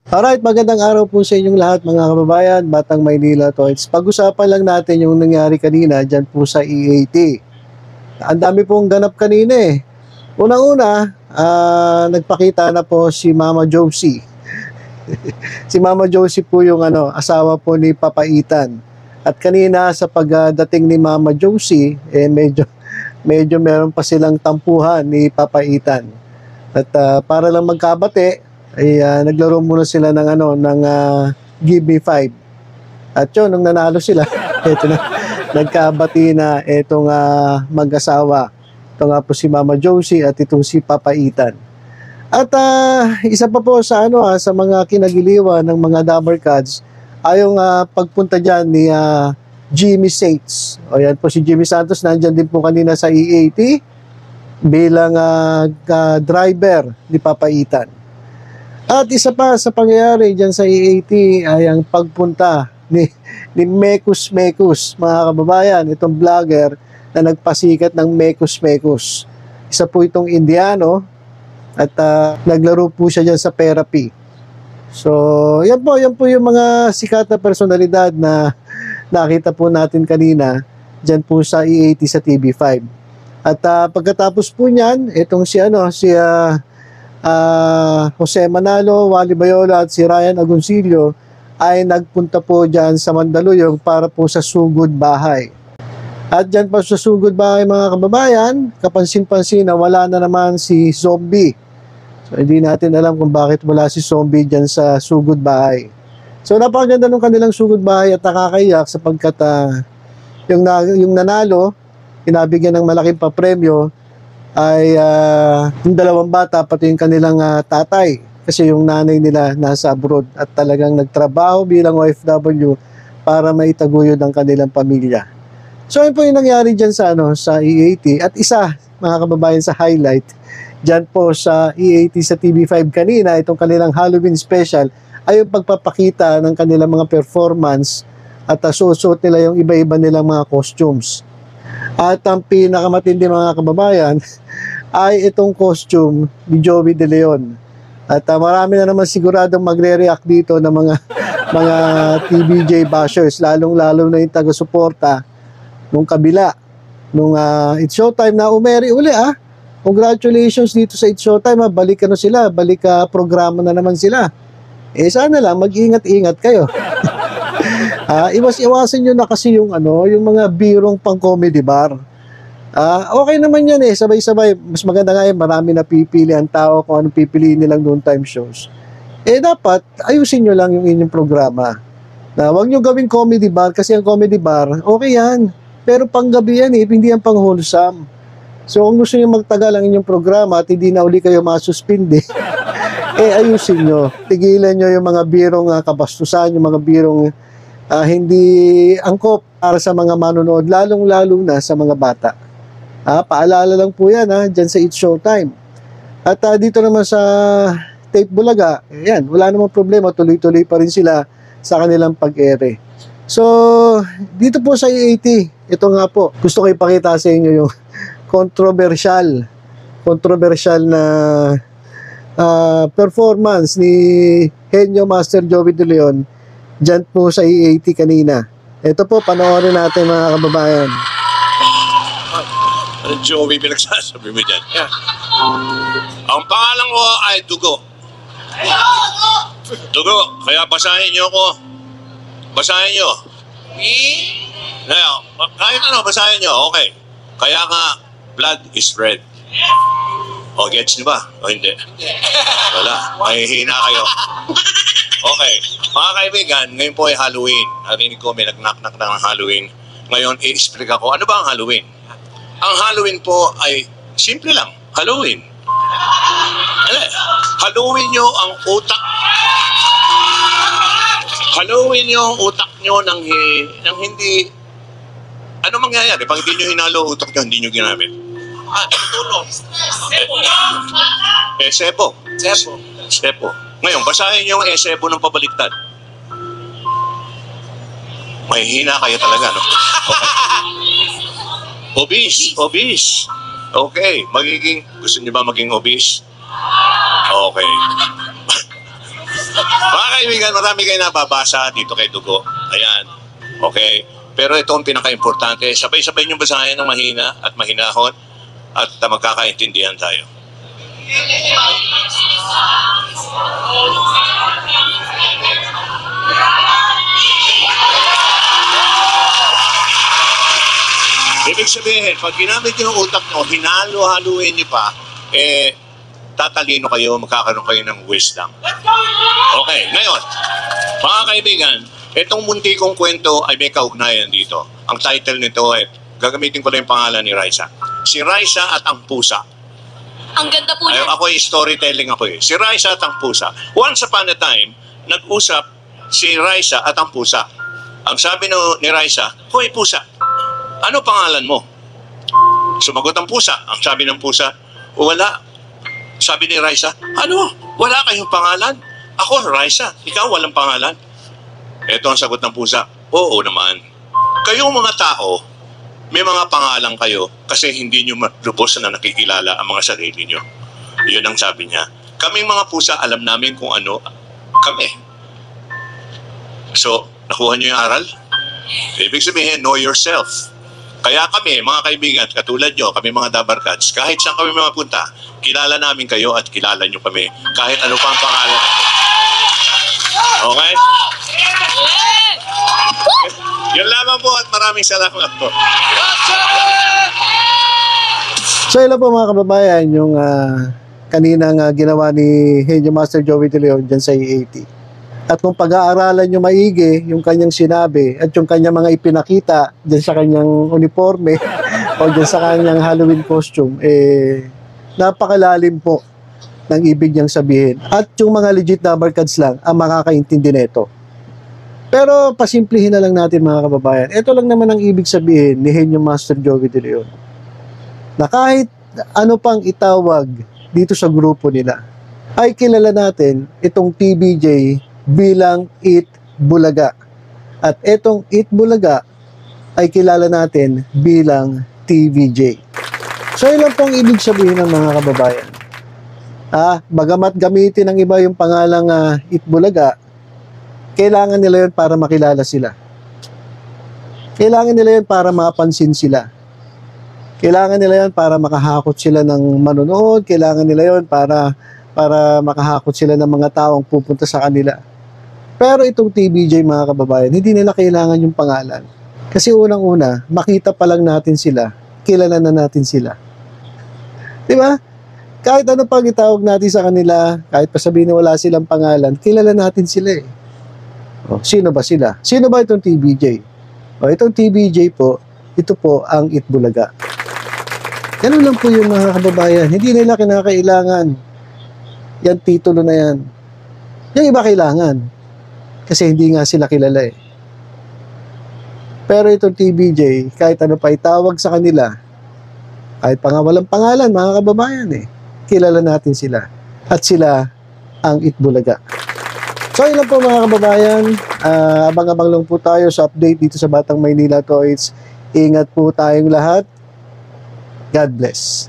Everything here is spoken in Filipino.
Alright, magandang araw po sa inyong lahat mga kababayan, Batang Maynila Toys. Pag-usapan lang natin yung nangyari kanina dyan po sa EAT. Ang dami pong ganap kanina eh. Unang-una, nagpakita na po si Mama Josie. Si Mama Josie po yung asawa po ni Papa Ethan. At kanina sa pagdating ni Mama Josie, medyo meron pa silang tampuhan ni Papa Ethan. At para lang magkabate, ay naglaro muna sila ng Give Me 5. At yun, nung nanalo sila, eto na, nagkabati na itong mag-asawa. Ito nga po si Mama Josie at itong si Papa Ethan. At isa pa po sa sa mga kinagiliwan ng mga Dabber Cats ay yung pagpunta dyan ni Jimmy Sates. O yan po si Jimmy Santos, nandyan din po kanina sa EAT bilang driver ni Papa Ethan. At isa pa sa pangyayari dyan sa EAT ay ang pagpunta ni Mekus, mga kababayan, itong vlogger na nagpasikat ng Mekus. Isa po itong Indiano at naglaro po siya dyan sa therapy. So, yan po yung mga sikat na personalidad na nakita po natin kanina dyan po sa EAT sa TV5. At pagkatapos po niyan, itong si Jose Manalo, Wally Bayola at si Ryan Agoncillo ay nagpunta po dyan sa Mandaluyong para po sa sugod bahay. At dyan pa sa sugod bahay mga kababayan, kapansin-pansin na wala na naman si Zombie. So hindi natin alam kung bakit wala si Zombie dyan sa sugod bahay. So napakaganda ng kanilang sugod bahay at nakakayak sapagkat yung nanalo, inabigyan ng malaking papremyo ay yung dalawang bata pati yung kanilang tatay kasi yung nanay nila nasa abroad at talagang nagtrabaho bilang OFW para maitaguyod ang kanilang pamilya. So yun po yung nangyari dyan sa EAT at isa mga kababayan sa highlight dyan po sa EAT sa TV5 kanina, itong kanilang Halloween special ay yung pagpapakita ng kanilang mga performance at susuot nila yung iba-iba nilang mga costumes. At ang pinakamatindi mga kababayan ay itong costume ni Joey De Leon. At marami na naman siguradong magre-react dito ng mga TVJ bashers, lalong-lalo na yung taga-suporta nung kabila. Nung It's Showtime na umeri uli Congratulations dito sa It's Showtime balik sila, balik programa na naman sila. Sana lang mag-ingat-ingat kayo. Iwas-iwasan nyo na kasi yung mga birong pang comedy bar. Okay naman yan sabay-sabay. Mas maganda nga marami na pipili ang tao kung anong pipiliin nilang noon time shows. Dapat ayusin nyo lang yung inyong programa. Huwag nyo gawing comedy bar kasi ang comedy bar, okay yan. Pero panggabi yan hindi yan pang wholesome. So kung gusto nyo magtagal ang inyong programa at hindi na uli kayo masuspindi, ayusin nyo. Tigilan nyo yung mga birong kabastusan, yung mga birong hindi angkop para sa mga manonood, lalong-lalo na sa mga bata. Paalala lang po yan dyan sa It's Showtime. At dito naman sa Tape Bulaga, wala namang problema, tuloy-tuloy pa rin sila sa kanilang pag-ere. So, dito po sa EAT, ito nga po, gusto ko ipakita sa inyo yung controversial na performance ni Henyo Master Joey De Leon dyan po sa EAT kanina. Ito po, panoorin natin mga kababayan. Joey, pinagsasabi mo dyan. Yeah. Ang pangalan ko ay Dugo. Dugo, kaya basahin niyo ako. Basahin niyo. Kahit basahin niyo, okay. Kaya nga, blood is red. O, gets niyo ba? O, hindi. Wala, mahihina kayo. Okay, mga kaibigan, ngayon po ay Halloween. Narinig ko may nag-knock-knock ng Halloween. Ngayon, i-explain ako, ano ba ang Halloween? Ang Halloween po ay simple lang, Halloween. Halloween nyo ang utak. Halloween nyo ang utak nyo ng hindi... Ano mangyayari? Pag hindi nyo hinalo utak nyo, hindi nyo ginamit. Tutulong. Sebo. Ngayon, basahin nyo yung Sebo ng pabaliktad. May hina kayo talaga, no? Okay. Obese. Okay, gusto niyo ba maging obese? Okay. kaibigan, marami kayo nababasa dito kay Dugo. Ayan. Okay. Pero ito ang pinaka-importante. Sabay-sabay nyo basahin ng mahina at mahinahon at magkakaintindihan tayo. Ibig sabihin, pag ginamit nyo yung utak nyo, hinalo-haluin nyo pa, tatalino kayo, magkakaroon kayo ng wisdom. Okay, ngayon, mga kaibigan, itong munti kong kwento ay may kaugnayan dito. Ang title nito ay, gagamitin ko na yung pangalan ni Raisa. Si Raisa at ang Pusa. Ang ganda po niya. Ako ay storytelling ako eh. Si Raisa at ang Pusa. Once upon a time, nag-usap si Raisa at ang Pusa. Ang sabi ni Raisa, "Hoy Pusa, ano pangalan mo?" Sumagot ang Pusa. Ang sabi ng Pusa, "Wala." Sabi ni Raisa, "Ano? Wala kayong pangalan? Ako, Raisa. Ikaw, walang pangalan?" Ito ang sagot ng Pusa, "Oo naman. Kayong mga tao, may mga pangalan kayo kasi hindi nyo lubos na nakikilala ang mga sarili nyo." Yun ang sabi niya. Kaming mga pusa, alam namin kung ano kami. So, nakuha nyo yung aral? Ibig sabihin, know yourself. Kaya kami, mga kaibigan, katulad nyo, kami mga Dabarkads, kahit saan kami mapunta, kilala namin kayo at kilala nyo kami. Kahit ano pa ang pangalan namin. Okay? Yun lamang po at maraming salamat po. So ilan po mga kababayan yung kaninang ginawa ni Henyo Master Joey De Leon dyan sa EAT. At kung pag-aaralan nyo maigi yung kanyang sinabi at yung kanyang mga ipinakita dyan sa kanyang uniforme o dyan sa kanyang Halloween costume, napakalalim po ng ibig niyang sabihin. At yung mga legit Dabarkads lang ang makakaintindi nito. Pero pasimplihin na lang natin mga kababayan. Ito lang naman ang ibig sabihin ni Henyo Master Joey De Leon. Na kahit ano pang itawag dito sa grupo nila, ay kilala natin itong TBJ bilang Eat Bulaga. At itong Eat Bulaga ay kilala natin bilang TVJ. So yun lang pong ibig sabihin ng mga kababayan. Bagamat gamitin ng iba yung pangalang Eat Bulaga, kailangan nila yun para makilala sila. Kailangan nila yun para mapansin sila. Kailangan nila yun para makahakot sila ng manonood. Kailangan nila yun para makahakot sila ng mga taong pupunta sa kanila. Pero itong TBJ mga kababayan, hindi nila kailangan yung pangalan. Kasi unang-una, makita pa lang natin sila, kilala na natin sila. Di ba? Kahit ano pang itawag natin sa kanila, kahit pa sabihin na wala silang pangalan, kilala natin sila eh. Sino ba sila? Sino ba itong TBJ? Itong TBJ po, ito po ang Eat Bulaga. Ganun lang po yung mga kababayan. Hindi nila kinakailangan yan titulo na yan. Yung iba kailangan. Kasi hindi nga sila kilala eh. Pero itong TBJ, kahit ano pa itawag sa kanila, kahit pa nga walang pangalan, mga kababayan eh, kilala natin sila. At sila ang Eat Bulaga. So yun lang po mga kababayan, abang-abang lang po tayo sa update dito sa Batang Maynila Toys. Ingat po tayong lahat. God bless.